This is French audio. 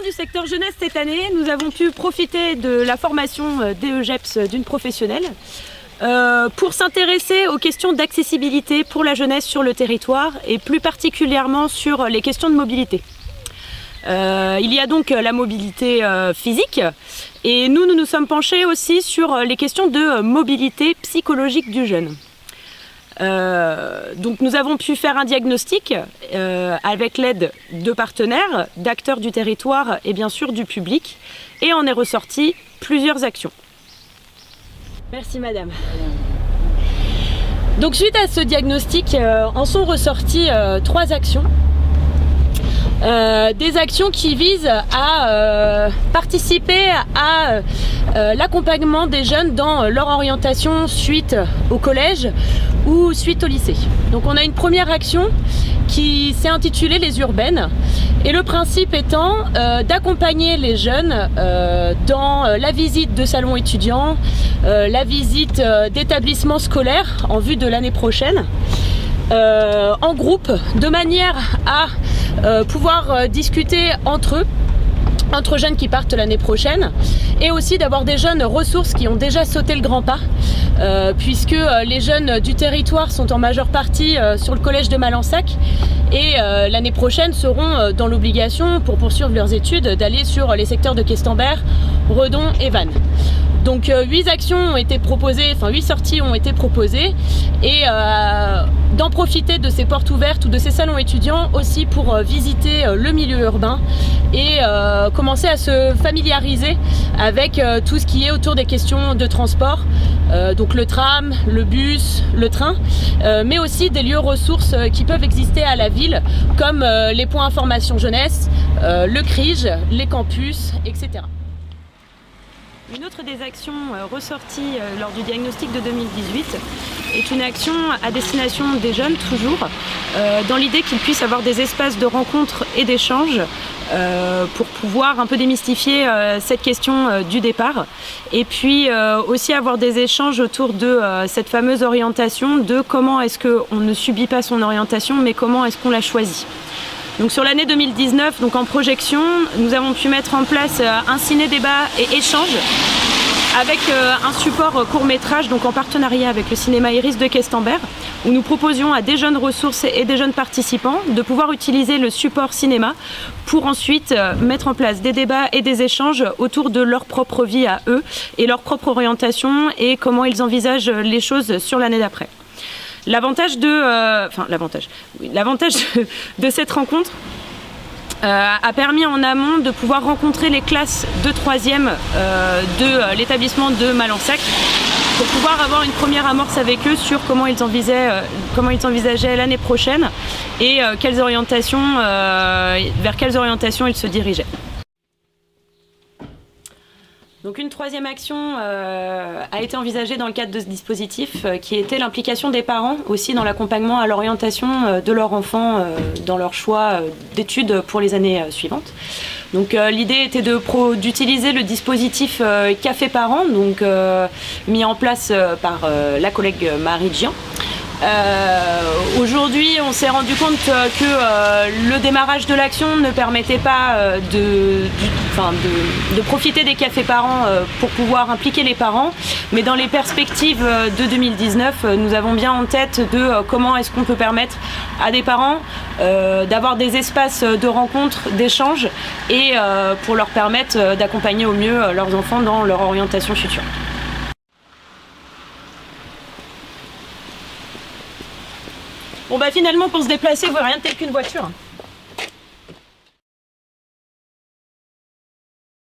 du secteur jeunesse cette année, nous avons pu profiter de la formation DEGEPS d'une professionnelle pour s'intéresser aux questions d'accessibilité pour la jeunesse sur le territoire et plus particulièrement sur les questions de mobilité. Il y a donc la mobilité physique et nous nous sommes penchés aussi sur les questions de mobilité psychologique du jeune. Donc nous avons pu faire un diagnostic avec l'aide de partenaires, d'acteurs du territoire et bien sûr du public, et en est ressorti plusieurs actions. Merci madame. Donc suite à ce diagnostic, en sont ressorties 3 actions. Des actions qui visent à participer à l'accompagnement des jeunes dans leur orientation suite au collège ou suite au lycée. Donc on a une première action qui s'est intitulée Les Urbaines et le principe étant d'accompagner les jeunes dans la visite de salons étudiants, la visite d'établissements scolaires en vue de l'année prochaine, en groupe, de manière à pouvoir discuter entre jeunes qui partent l'année prochaine et aussi d'avoir des jeunes ressources qui ont déjà sauté le grand pas puisque les jeunes du territoire sont en majeure partie sur le collège de Malensac et l'année prochaine seront dans l'obligation pour poursuivre leurs études d'aller sur les secteurs de Questembert, Redon et Vannes. Donc 8 actions ont été proposées, enfin 8 sorties ont été proposées et d'en profiter de ces portes ouvertes ou de ces salons étudiants aussi pour visiter le milieu urbain et commencer à se familiariser avec tout ce qui est autour des questions de transport, donc le tram, le bus, le train, mais aussi des lieux ressources qui peuvent exister à la ville comme les points information jeunesse, le CRIJ, les campus, etc. Une autre des actions ressorties lors du diagnostic de 2018 est une action à destination des jeunes, toujours, dans l'idée qu'ils puissent avoir des espaces de rencontre et d'échange pour pouvoir un peu démystifier cette question du départ et puis aussi avoir des échanges autour de cette fameuse orientation, de comment est-ce qu'on ne subit pas son orientation mais comment est-ce qu'on la choisit. Donc sur l'année 2019, donc en projection, nous avons pu mettre en place un ciné-débat et échange avec un support court-métrage, donc en partenariat avec le cinéma Iris de Questembert, où nous proposions à des jeunes ressources et des jeunes participants de pouvoir utiliser le support cinéma pour ensuite mettre en place des débats et des échanges autour de leur propre vie à eux et leur propre orientation et comment ils envisagent les choses sur l'année d'après. L'avantage de cette rencontre a permis en amont de pouvoir rencontrer les classes de 3e de l'établissement de Malensac pour pouvoir avoir une première amorce avec eux sur comment ils envisageaient l'année prochaine et vers quelles orientations ils se dirigeaient. Donc une 3e action a été envisagée dans le cadre de ce dispositif qui était l'implication des parents aussi dans l'accompagnement à l'orientation de leur enfant dans leur choix d'études pour les années suivantes. Donc l'idée était d'utiliser le dispositif Café Parents, donc mis en place par la collègue Marie Gian. Aujourd'hui, on s'est rendu compte que le démarrage de l'action ne permettait pas de profiter des cafés parents pour pouvoir impliquer les parents. Mais dans les perspectives de 2019, nous avons bien en tête de comment est-ce qu'on peut permettre à des parents d'avoir des espaces de rencontre, d'échange et pour leur permettre d'accompagner au mieux leurs enfants dans leur orientation future. Bon bah finalement pour se déplacer, il ne faut rien de tel qu'une voiture.